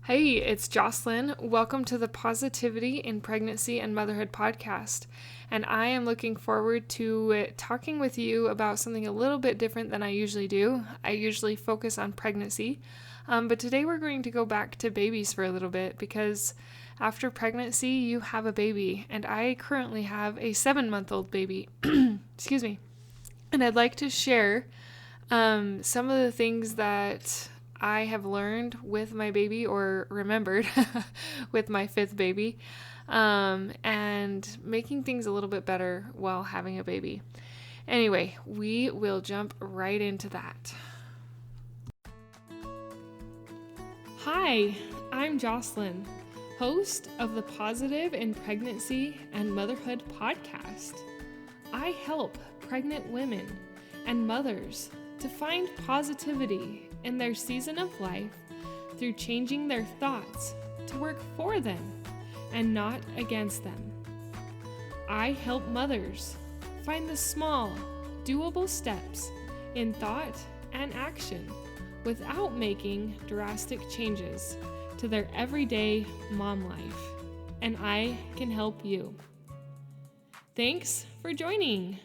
Hey, it's Jocelyn. Welcome to the Positivity in Pregnancy and Motherhood podcast. And I am looking forward to talking with you about something a little bit different than I usually do. I usually focus on pregnancy, but today we're going to go back to babies for a little bit because after pregnancy, you have a baby, and I currently have a 7-month-old baby. Excuse me. And I'd like to share some of the things that I have learned with my baby or remembered with my 5th baby, and making things a little bit better while having a baby. Anyway, we will jump right into that. Hi, I'm Jocelyn, host of the Positive in Pregnancy and Motherhood podcast. I help pregnant women and mothers to find positivity in their season of life through changing their thoughts to work for them and not against them. I help mothers find the small, doable steps in thought and action without making drastic changes to their everyday mom life, and I can help you. Thanks for joining.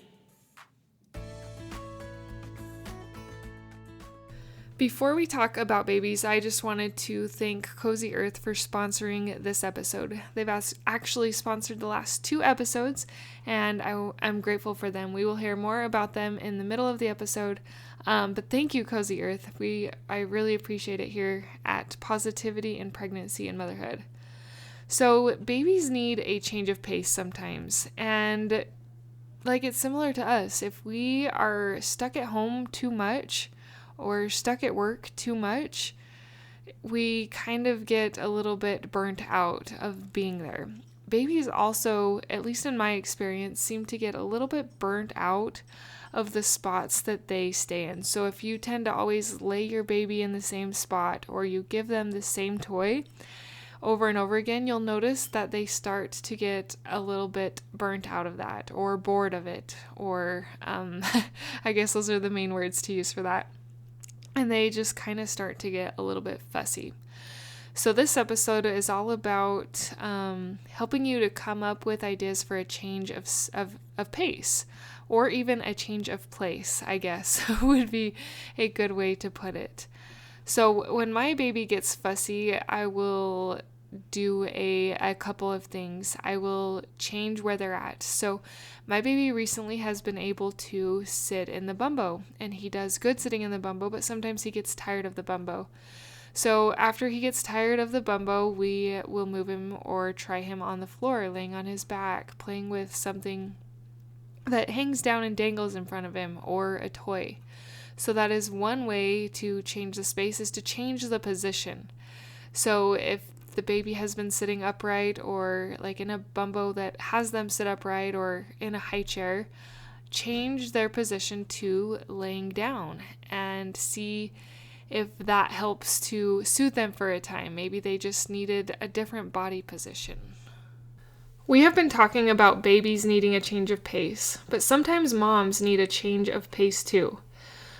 Before we talk about babies, I just wanted to thank Cozy Earth for sponsoring this episode. They've actually sponsored the last 2 episodes, and I'm grateful for them. We will hear more about them in the middle of the episode, but thank you, Cozy Earth. I really appreciate it here at Positivity in Pregnancy and Motherhood. So babies need a change of pace sometimes, and it's similar to us. If we are stuck at home too much, or stuck at work too much, we kind of get a little bit burnt out of being there. Babies also, at least in my experience, seem to get a little bit burnt out of the spots that they stay in. So if you tend to always lay your baby in the same spot, or you give them the same toy over and over again, you'll notice that they start to get a little bit burnt out of that, or bored of it, or I guess those are the main words to use for that. And they just kind of start to get a little bit fussy. So this episode is all about helping you to come up with ideas for a change of pace, or even a change of place, I guess, would be a good way to put it. So when my baby gets fussy, I will do a couple of things. I will change where they're at. So my baby recently has been able to sit in the bumbo, and he does good sitting in the bumbo, but sometimes he gets tired of the bumbo. So after he gets tired of the bumbo, we will move him or try him on the floor, laying on his back, playing with something that hangs down and dangles in front of him, or a toy. So that is one way to change the space, is to change the position. So if the baby has been sitting upright, or like in a bumbo that has them sit upright, or in a high chair, change their position to laying down and see if that helps to soothe them for a time. Maybe they just needed a different body position. We have been talking about babies needing a change of pace, but sometimes moms need a change of pace too.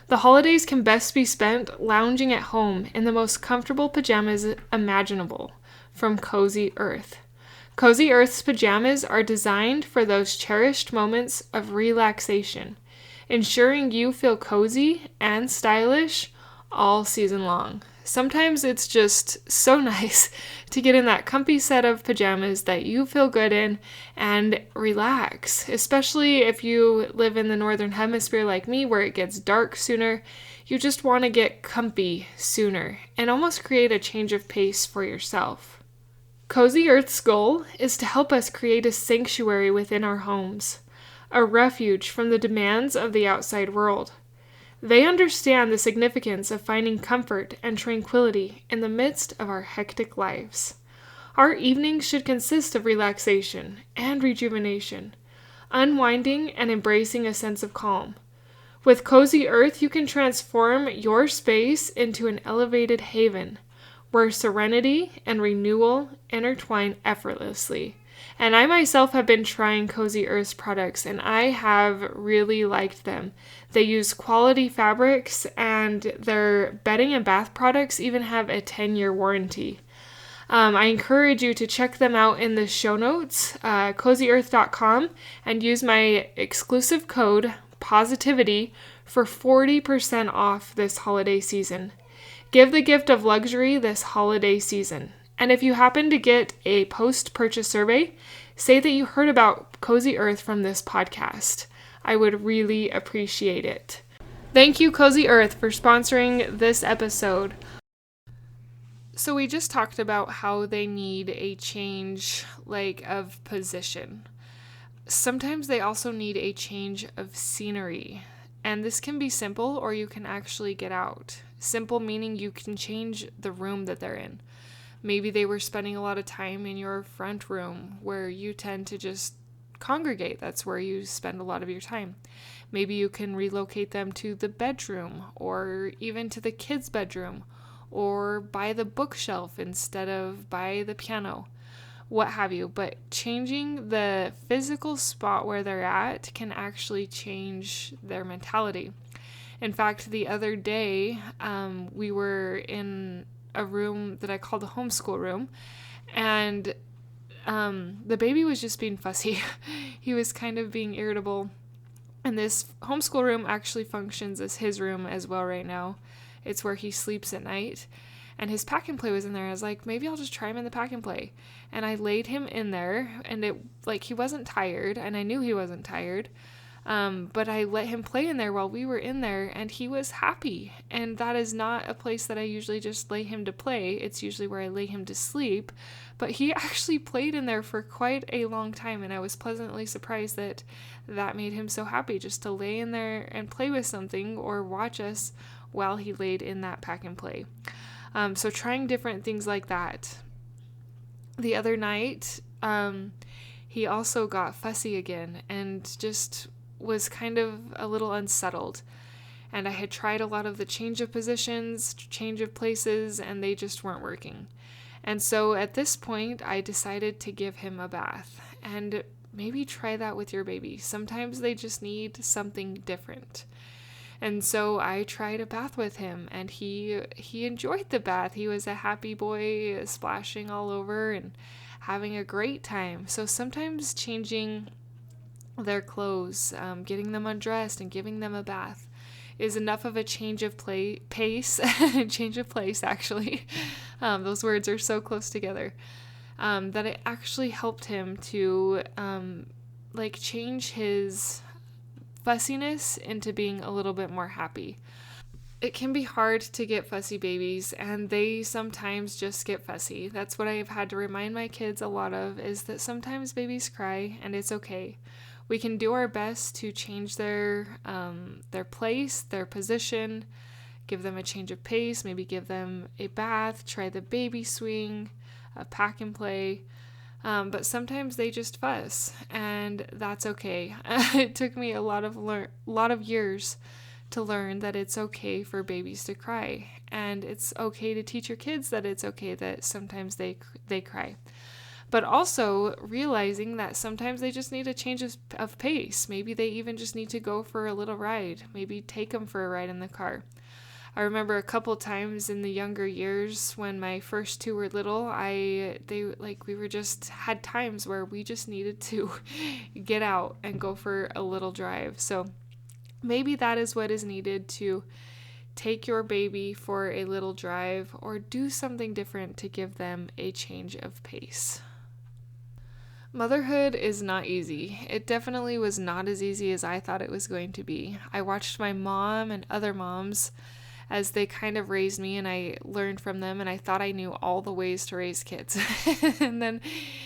The holidays can best be spent lounging at home in the most comfortable pajamas imaginable from Cozy Earth. Cozy Earth's pajamas are designed for those cherished moments of relaxation, ensuring you feel cozy and stylish all season long. Sometimes it's just so nice to get in that comfy set of pajamas that you feel good in and relax, especially if you live in the Northern Hemisphere like me, where it gets dark sooner. You just want to get comfy sooner and almost create a change of pace for yourself. Cozy Earth's goal is to help us create a sanctuary within our homes, a refuge from the demands of the outside world. They understand the significance of finding comfort and tranquility in the midst of our hectic lives. Our evenings should consist of relaxation and rejuvenation, unwinding and embracing a sense of calm. With Cozy Earth, you can transform your space into an elevated haven, where serenity and renewal intertwine effortlessly. And I myself have been trying Cozy Earth's products, and I have really liked them. They use quality fabrics, and their bedding and bath products even have a 10-year warranty. I encourage you to check them out in the show notes, cozyearth.com, and use my exclusive code positivity for 40% off this holiday season. Give the gift of luxury this holiday season. And if you happen to get a post-purchase survey, say that you heard about Cozy Earth from this podcast. I would really appreciate it. Thank you, Cozy Earth, for sponsoring this episode. So we just talked about how they need a change, of position. Sometimes they also need a change of scenery. And this can be simple, or you can actually get out. Simple meaning you can change the room that they're in. Maybe they were spending a lot of time in your front room where you tend to just congregate. That's where you spend a lot of your time. Maybe you can relocate them to the bedroom or even to the kids' bedroom or by the bookshelf instead of by the piano, what have you. But changing the physical spot where they're at can actually change their mentality. In fact, the other day, we were in a room that I call the homeschool room, and the baby was just being fussy. He was kind of being irritable. And this homeschool room actually functions as his room as well right now. It's where he sleeps at night. And his pack and play was in there. I was like, maybe I'll just try him in the pack and play. And I laid him in there, and he wasn't tired, and I knew he wasn't tired. But I let him play in there while we were in there, and he was happy. And that is not a place that I usually just lay him to play. It's usually where I lay him to sleep. But he actually played in there for quite a long time, and I was pleasantly surprised that made him so happy, just to lay in there and play with something or watch us while he laid in that pack and play. So trying different things like that. The other night, he also got fussy again and just was kind of a little unsettled. And I had tried a lot of the change of positions, change of places, and they just weren't working. And so at this point, I decided to give him a bath. And maybe try that with your baby. Sometimes they just need something different. And so I tried a bath with him, and he enjoyed the bath. He was a happy boy, splashing all over and having a great time. So sometimes changing their clothes, getting them undressed and giving them a bath is enough of a change of pace, change of place actually. Those words are so close together, that it actually helped him to change his fussiness into being a little bit more happy. It can be hard to get fussy babies, and they sometimes just get fussy. That's what I've had to remind my kids a lot of, is that sometimes babies cry, and it's okay. We can do our best to change their place, their position, give them a change of pace, maybe give them a bath, try the baby swing, a pack and play. But sometimes they just fuss, and that's okay. It took me a lot of years to learn that it's okay for babies to cry, and it's okay to teach your kids that it's okay that sometimes they cry. But also realizing that sometimes they just need a change of pace. Maybe they even just need to go for a little ride. Maybe take them for a ride in the car. I remember a couple times in the younger years when my first two were little, we were just had times where we just needed to get out and go for a little drive. So maybe that is what is needed to take your baby for a little drive or do something different to give them a change of pace. Motherhood is not easy. It definitely was not as easy as I thought it was going to be. I watched my mom and other moms as they kind of raised me, and I learned from them, and I thought I knew all the ways to raise kids. And then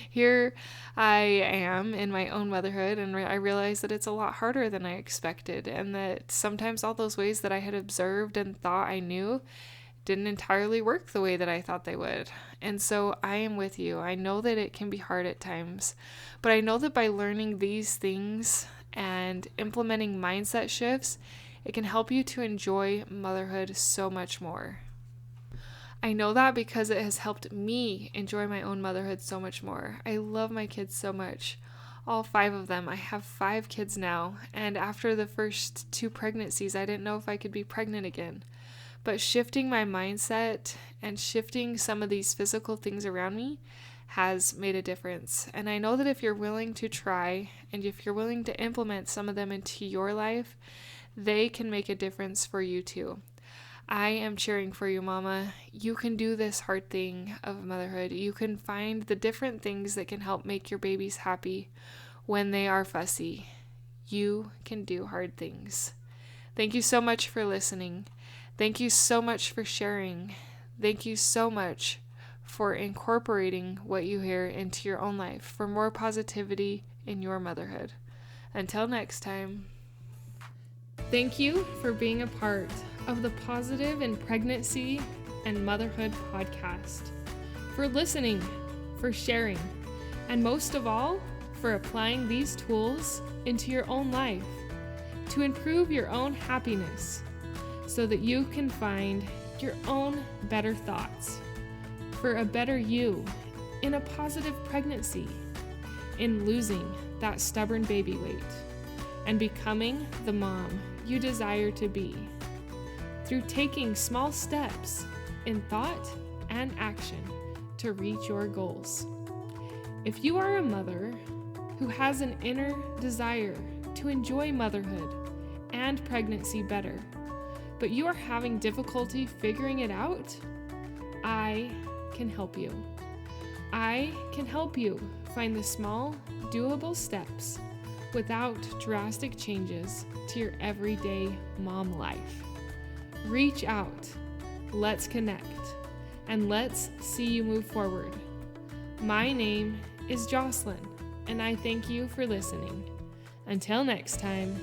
here I am in my own motherhood, and I realized that it's a lot harder than I expected, and that sometimes all those ways that I had observed and thought I knew didn't entirely work the way that I thought they would. And so I am with you. I know that it can be hard at times, but I know that by learning these things and implementing mindset shifts, it can help you to enjoy motherhood so much more. I know that because it has helped me enjoy my own motherhood so much more. I love my kids so much. All 5 of them. I have 5 kids now, and after the first 2 pregnancies, I didn't know if I could be pregnant again. but shifting my mindset and shifting some of these physical things around me has made a difference. And I know that if you're willing to try and if you're willing to implement some of them into your life, they can make a difference for you too. I am cheering for you, Mama. You can do this hard thing of motherhood. You can find the different things that can help make your babies happy when they are fussy. You can do hard things. Thank you so much for listening. Thank you so much for sharing. Thank you so much for incorporating what you hear into your own life for more positivity in your motherhood. Until next time. Thank you for being a part of the Positive in Pregnancy and Motherhood podcast, for listening, for sharing, and most of all, for applying these tools into your own life to improve your own happiness so that you can find your own better thoughts for a better you in a positive pregnancy, in losing that stubborn baby weight, and becoming the mom you desire to be through taking small steps in thought and action to reach your goals. If you are a mother who has an inner desire to enjoy motherhood and pregnancy better, but you are having difficulty figuring it out, I can help you. I can help you find the small, doable steps without drastic changes to your everyday mom life. Reach out, let's connect, and let's see you move forward. My name is Jocelyn, and I thank you for listening. Until next time.